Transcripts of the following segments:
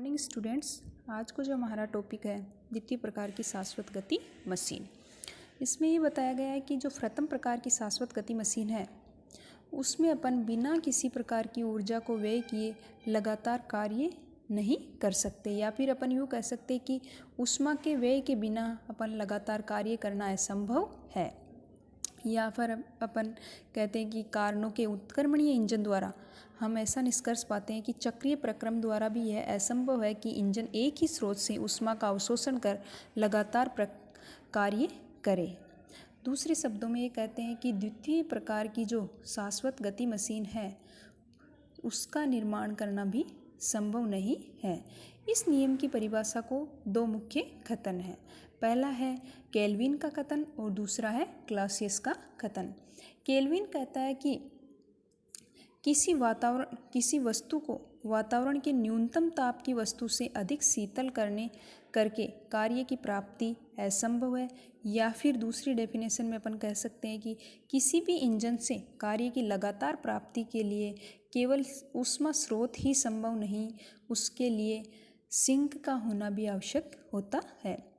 Morning students. आज को जो हमारा टॉपिक है द्वितीय प्रकार की शाश्वत गति मशीन। इसमें ये बताया गया है कि जो प्रथम प्रकार की शाश्वत गति मशीन है उसमें अपन बिना किसी प्रकार की ऊर्जा को व्यय किए लगातार कार्य नहीं कर सकते, या फिर अपन यूँ कह सकते कि ऊष्मा के व्यय के बिना अपन लगातार कार्य करना असंभव है। या फिर अपन कहते हैं कि कारणों के उत्क्रमणीय इंजन द्वारा हम ऐसा निष्कर्ष पाते हैं कि चक्रीय प्रक्रम द्वारा भी यह असंभव है कि इंजन एक ही स्रोत से ऊष्मा का अवशोषण कर लगातार कार्य करे। दूसरे शब्दों में ये कहते हैं कि द्वितीय प्रकार की जो शाश्वत गति मशीन है उसका निर्माण करना भी संभव नहीं है। इस नियम की परिभाषा को दो मुख्य कथन है। पहला है केल्विन का कथन और दूसरा है क्लासियस का कथन। केल्विन कहता है कि किसी वस्तु को वातावरण के न्यूनतम ताप की वस्तु से अधिक शीतल करके कार्य की प्राप्ति असंभव है। या फिर दूसरी डेफिनेशन में अपन कह सकते हैं कि किसी भी इंजन से कार्य की लगातार प्राप्ति के लिए केवल ऊष्मा स्रोत ही संभव नहीं, उसके लिए सिंक का होना भी आवश्यक होता है।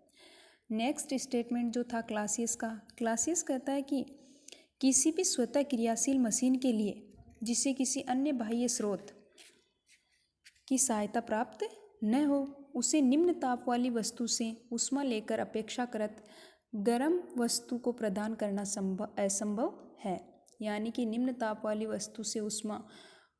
नेक्स्ट स्टेटमेंट जो था क्लासियस कहता है कि किसी भी स्वतः क्रियाशील मशीन के लिए जिसे किसी अन्य बाह्य स्रोत की सहायता प्राप्त न हो उसे निम्न ताप वाली वस्तु से ऊष्मा लेकर अपेक्षाकृत गर्म वस्तु को प्रदान करना असंभव है। यानी कि निम्न ताप वाली वस्तु से ऊष्मा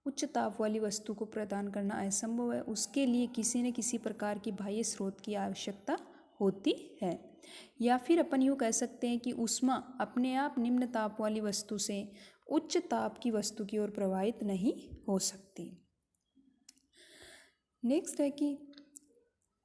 उच्च ताप वाली वस्तु को प्रदान करना असंभव है, उसके लिए किसी न किसी प्रकार की बाह्य स्रोत की आवश्यकता होती है। या फिर अपन यूँ कह सकते हैं कि ऊष्मा अपने आप निम्न ताप वाली वस्तु से उच्च ताप की वस्तु की ओर प्रवाहित नहीं हो सकती। नेक्स्ट है कि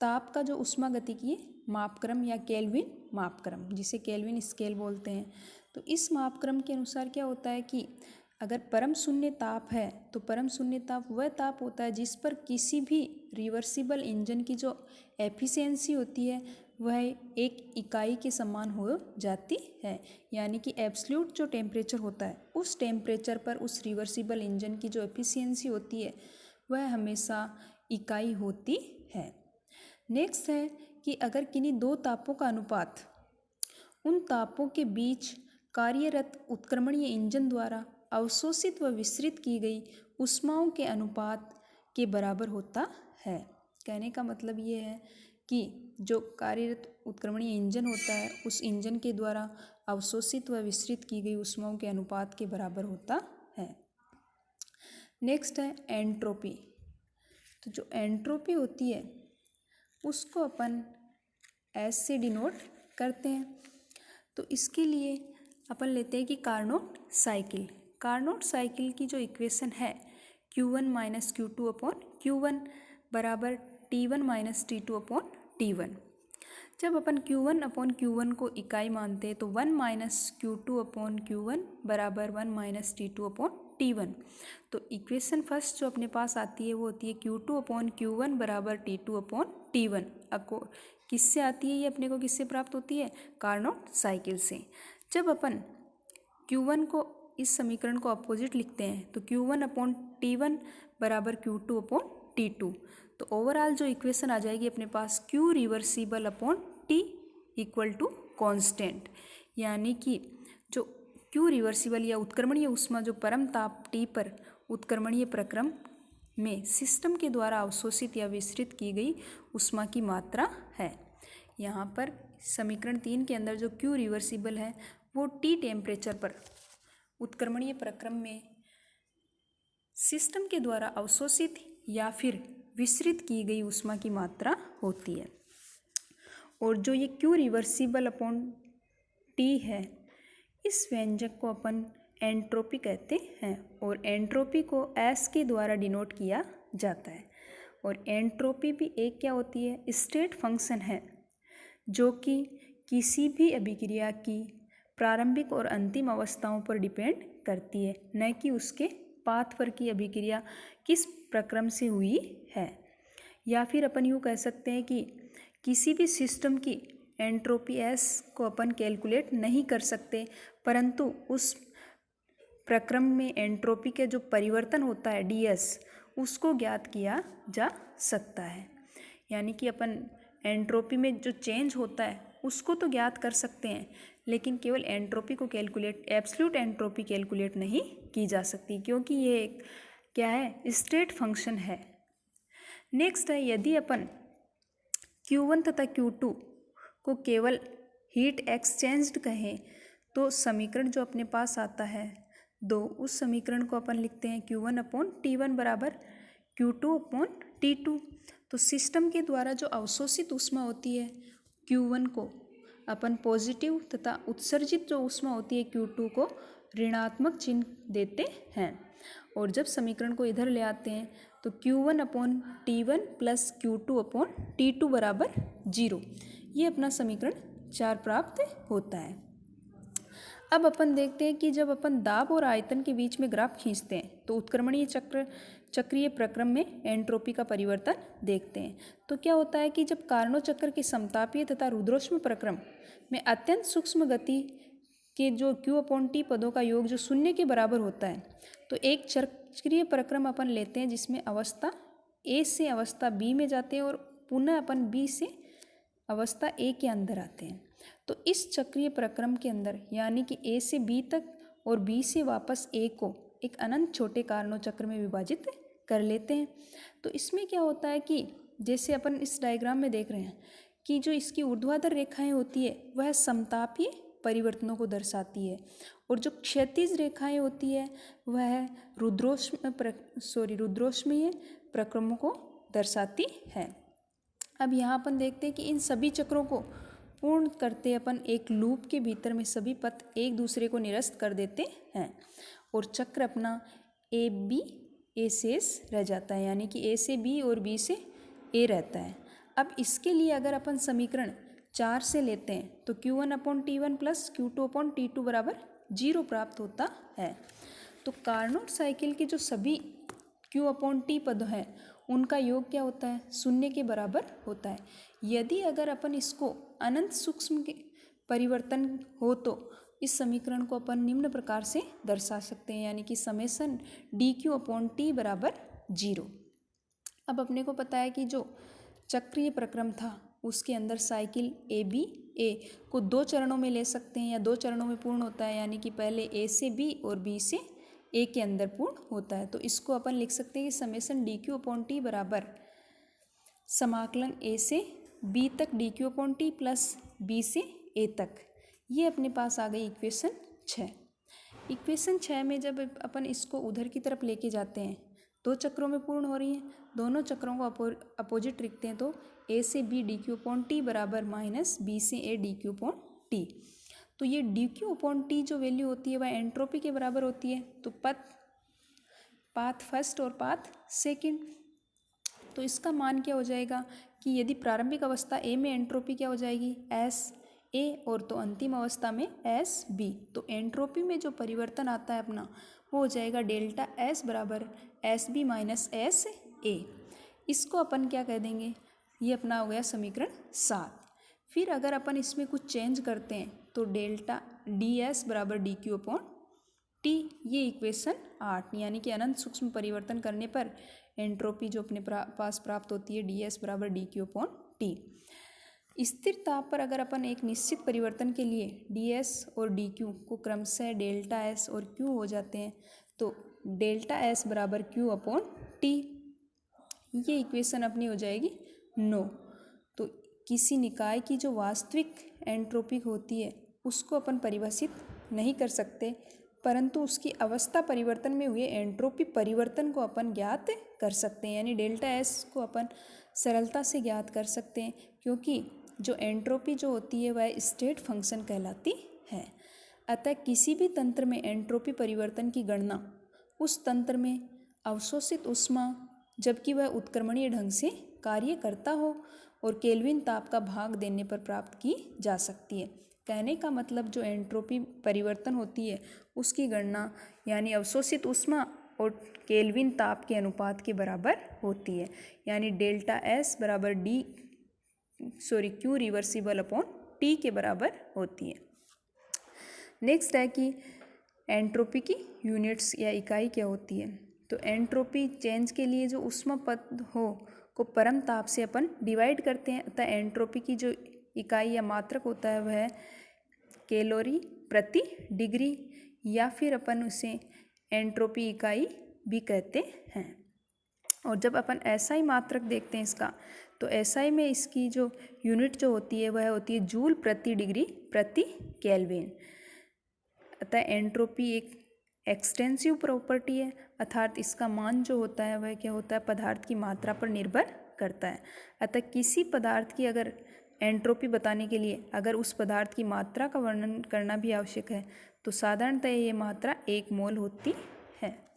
ताप का जो ऊष्मागतिकीय मापक्रम या केल्विन मापक्रम, जिसे केल्विन स्केल बोलते हैं, तो इस मापक्रम के अनुसार क्या होता है कि अगर परम शून्य ताप है तो परम शून्य ताप वह ताप होता है जिस पर किसी भी रिवर्सिबल इंजन की जो एफिशिएंसी होती है वह एक इकाई के समान हो जाती है। यानी कि एब्सोल्यूट जो टेम्परेचर होता है उस टेम्परेचर पर उस रिवर्सिबल इंजन की जो एफिशिएंसी होती है वह हमेशा इकाई होती है। नेक्स्ट है कि अगर किन्हीं दो तापों का अनुपात उन तापों के बीच कार्यरत उत्क्रमणीय इंजन द्वारा अवशोषित व विसरित की गई ऊष्माओं के अनुपात के बराबर होता है। कहने का मतलब ये है कि जो कार्यरत उत्क्रमणीय इंजन होता है उस इंजन के द्वारा अवशोषित व विसरित की गई ऊष्माओं के अनुपात के बराबर होता है। नेक्स्ट है एंट्रोपी। तो जो एंट्रोपी होती है उसको अपन एस से डिनोट करते हैं। तो इसके लिए अपन लेते हैं कि कार्नोट साइकिल की जो इक्वेशन है Q1 minus Q2 upon Q1 बराबर T1 minus T2 upon T1। जब अपन Q1 अपॉन Q1 को इकाई मानते हैं तो 1 माइनस Q2 अपॉन Q1 बराबर 1 माइनस T2 अपॉन T1। तो इक्वेशन फर्स्ट जो अपने पास आती है वो होती है Q2 अपॉन Q1 बराबर T2 अपॉन T1। किससे आती है ये, अपने को किससे प्राप्त होती है? कार्नोट साइकिल से। जब अपन Q1 को इस समीकरण को अपोजिट लिखते हैं तो Q1 अपॉन T1 बराबर Q2 अपॉन T2। तो ओवरऑल जो इक्वेशन आ जाएगी अपने पास Q reversible upon T equal to constant. यानी कि जो Q रिवर्सिबल या उत्क्रमणीय ऊष्मा जो परम ताप T पर उत्क्रमणीय प्रक्रम में सिस्टम के द्वारा अवशोषित या विसरित की गई ऊष्मा की मात्रा है। यहाँ पर समीकरण 3 के अंदर जो Q रिवर्सिबल है वो T टेम्परेचर पर उत्क्रमणीय प्रक्रम में सिस्टम के द्वारा अवशोषित या फिर विसरित की गई ऊष्मा की मात्रा होती है। और जो ये Q रिवर्सिबल अपॉन T है इस व्यंजक को अपन एंट्रोपी कहते हैं और एंट्रोपी को S के द्वारा डिनोट किया जाता है। और एंट्रोपी भी एक क्या होती है? स्टेट फंक्शन है जो कि किसी भी अभिक्रिया की प्रारंभिक और अंतिम अवस्थाओं पर डिपेंड करती है, न कि उसके पाथ पर की अभिक्रिया किस प्रक्रम से हुई है। या फिर अपन यूँ कह सकते हैं कि किसी भी सिस्टम की एंट्रोपी S को अपन कैलकुलेट नहीं कर सकते, परंतु उस प्रक्रम में एंट्रोपी के जो परिवर्तन होता है DS उसको ज्ञात किया जा सकता है। यानी कि अपन एंट्रोपी में जो चेंज होता है उसको तो ज्ञात कर सकते हैं, लेकिन केवल एंट्रोपी को कैलकुलेट, एब्सोल्यूट एंट्रोपी कैलकुलेट नहीं की जा सकती, क्योंकि ये एक क्या है, स्टेट फंक्शन है। नेक्स्ट है, यदि अपन Q1 तथा Q2 को केवल हीट एक्सचेंज्ड कहें तो समीकरण जो अपने पास आता है 2, उस समीकरण को अपन लिखते हैं Q1/T1 बराबर Q2/T2। तो सिस्टम के द्वारा जो अवशोषित ऊष्मा होती है Q1 को अपन पॉजिटिव तथा उत्सर्जित जो ऊष्मा होती है Q2 को ऋणात्मक चिन्ह देते हैं। और जब समीकरण को इधर ले आते हैं तो Q1/T1 प्लस Q2/T2 बराबर 0, ये अपना समीकरण 4 प्राप्त होता है। अब अपन देखते हैं कि जब अपन दाब और आयतन के बीच में ग्राफ खींचते हैं तो उत्क्रमणीय चक्रीय प्रक्रम में एंट्रोपी का परिवर्तन देखते हैं। तो क्या होता है कि जब कार्नोट चक्र के समतापीय तथा रुद्रोष्म प्रक्रम में अत्यंत सूक्ष्म गति के जो Q/T पदों का योग जो 0 के बराबर होता है, तो एक चक्रीय प्रक्रम अपन लेते हैं जिसमें अवस्था A से अवस्था B में जाते हैं और पुनः अपन B से अवस्था A के अंदर आते हैं। तो इस चक्रीय प्रक्रम के अंदर यानी कि A से B तक और B से वापस A को एक अनंत छोटे कार्नोट चक्र में विभाजित कर लेते हैं। तो इसमें क्या होता है कि जैसे अपन इस डायग्राम में देख रहे हैं कि जो इसकी ऊर्ध्वाधर रेखाएं होती है वह समतापीय परिवर्तनों को दर्शाती है, और जो क्षैतिज रेखाएं होती है वह रुद्रोष्मीय प्रक्रमों को दर्शाती है। अब यहाँ अपन देखते हैं कि इन सभी चक्रों को पूर्ण करते अपन एक लूप के भीतर में सभी पथ एक दूसरे को निरस्त कर देते हैं और चक्र अपना A शेष रह जाता है, यानी कि A से B और B से A रहता है। अब इसके लिए अगर अपन समीकरण 4 से लेते हैं तो Q1/T1 प्लस Q2/T2 बराबर 0 प्राप्त होता है। तो कार्नोट साइकिल के जो सभी Q/T पद हैं उनका योग क्या होता है, 0 के बराबर होता है। यदि अगर अपन इसको अनंत सूक्ष्म के परिवर्तन हो तो इस समीकरण को अपन निम्न प्रकार से दर्शा सकते हैं, यानी कि समेसन dQ/T बराबर 0। अब अपने को पता है कि जो चक्रीय प्रक्रम था उसके अंदर साइकिल A को 2 चरणों में ले सकते हैं या 2 चरणों में पूर्ण होता है, यानी कि पहले A से B और B से A के अंदर पूर्ण होता है। तो इसको अपन लिख सकते हैं कि समेसन dQ/T बराबर समाकलन A से B तक dQ/T प्लस B से A तक। ये अपने पास आ गई इक्वेशन 6। इक्वेशन 6 में जब अपन इसको उधर की तरफ लेके जाते हैं 2 चक्रों में पूर्ण हो रही है, दोनों चक्रों को अपोजिट लिखते हैं तो A से B dQ/T बराबर माइनस B से A dQ/T। तो ये dQ/T जो वैल्यू होती है वह एंट्रोपी के बराबर होती है। तो पाथ फर्स्ट और पाथ सेकंड, तो इसका मान क्या हो जाएगा कि यदि प्रारंभिक अवस्था A में एंट्रोपी क्या हो जाएगी SA और तो अंतिम अवस्था में SB, तो एंट्रोपी में जो परिवर्तन आता है अपना वो हो जाएगा डेल्टा S बराबर SB माइनस SA। इसको अपन क्या कह देंगे, ये अपना हो गया समीकरण 7। फिर अगर अपन इसमें कुछ चेंज करते हैं तो डेल्टा DS बराबर dQ/T, ये इक्वेशन 8, यानी कि अनंत सूक्ष्म परिवर्तन करने पर एंट्रोपी जो अपने पास प्राप्त होती है DS बराबर dQ/T। स्थिर ताप पर अगर अपन एक निश्चित परिवर्तन के लिए DS और dQ को क्रमशः डेल्टा S और Q हो जाते हैं तो डेल्टा S बराबर Q/T, ये इक्वेशन अपनी हो जाएगी 9। तो किसी निकाय की जो वास्तविक एंट्रोपी होती है उसको अपन परिभाषित नहीं कर सकते, परंतु उसकी अवस्था परिवर्तन में हुए एंट्रोपी परिवर्तन को अपन ज्ञात कर सकते हैं, यानी डेल्टा S को अपन सरलता से ज्ञात कर सकते हैं, क्योंकि जो एंट्रोपी जो होती है वह स्टेट फंक्शन कहलाती है। अतः किसी भी तंत्र में एंट्रोपी परिवर्तन की गणना उस तंत्र में अवशोषित ऊष्मा जबकि वह उत्क्रमणीय ढंग से कार्य करता हो और केल्विन ताप का भाग देने पर प्राप्त की जा सकती है। कहने का मतलब जो एंट्रोपी परिवर्तन होती है उसकी गणना यानी अवशोषित ऊष्मा और केल्विन ताप के अनुपात के बराबर होती है, यानी डेल्टा S बराबर Q रिवर्सिबल अपॉन T के बराबर होती है। नेक्स्ट है कि एंट्रोपी की यूनिट्स या इकाई क्या होती है। तो एंट्रोपी चेंज के लिए जो ऊष्मा पद हो को परम ताप से अपन डिवाइड करते हैं, अतः एंट्रोपी की जो इकाई या मात्रक होता है वह कैलोरी प्रति डिग्री, या फिर अपन उसे एंट्रोपी इकाई भी कहते हैं। और जब अपन एसआई मात्रक देखते हैं इसका, तो एसआई में इसकी जो यूनिट जो होती है वह होती है जूल प्रति डिग्री प्रति केल्विन। अतः एंट्रोपी एक एक्सटेंसिव प्रॉपर्टी है, अर्थात इसका मान जो होता है वह क्या होता है, पदार्थ की मात्रा पर निर्भर करता है। अतः किसी पदार्थ की अगर एंट्रोपी बताने के लिए अगर उस पदार्थ की मात्रा का वर्णन करना भी आवश्यक है, तो साधारणतः ये मात्रा 1 मोल होती है।